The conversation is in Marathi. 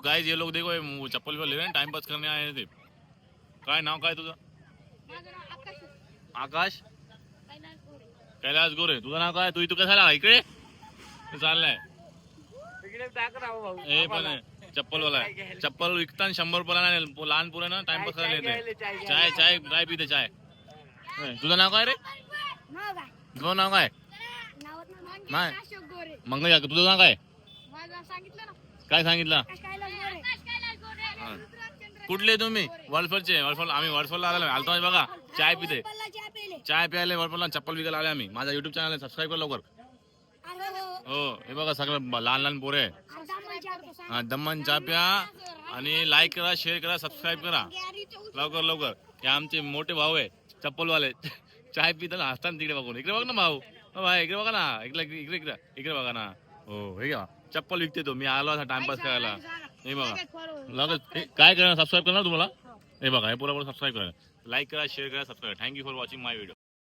गाइस ये लोग देखो ये चप्पल पे ले रहे हैं, टाइम पास करने आए थे। काय नाव काय तुझं? आकाश कैलास गोरे. तुझं नाव काय? तू इथं कशाला आला इकडे चाललाय? हे पण आहे चप्पलवाला आहे. चप्पल विकताना 100 रुपयाला नाही, लहान पोरं ना टाइमपास करायला येते. चाय चाय काय पिते चाय. तुझं नाव काय रे? तुझं नाव काय? नाही मग तुझं नाव काय? काय सांगितलं? कुठले तुम्ही? वडफळचे. वडफळ आम्ही वडफळला आलतो बघा. चाय पिते, चाय प्यायला वडफळला. चप्पल विकायला आले आम्ही. माझा युट्यूब चॅनल सबस्क्राईब कर लवकर. हो हे बघा सगळं लहान लहान पोरे आहे. हा दमन चहा प्या आणि लाईक करा, शेअर करा, सबस्क्राईब करा लवकर लवकर. हे आमचे मोठे भाऊ आहे चप्पलवाले. चाय पिताना हसताना तिकडे बघून. इकडे बघ ना भाऊ. भाई इकडे बघा ना. इकडे इकडे इकडे इकडे बघा ना. हो हे घ्या चप्पल विकते तो. मी आलो असा टाइमपास करायला. हे बघा लगेच काय करणार, सबस्क्राईब करणार तुम्हाला. हे बघा हे पुरा सबस्क्राईब करा, लाईक करा, शेअर करा, subscribe. Thank you for watching my video.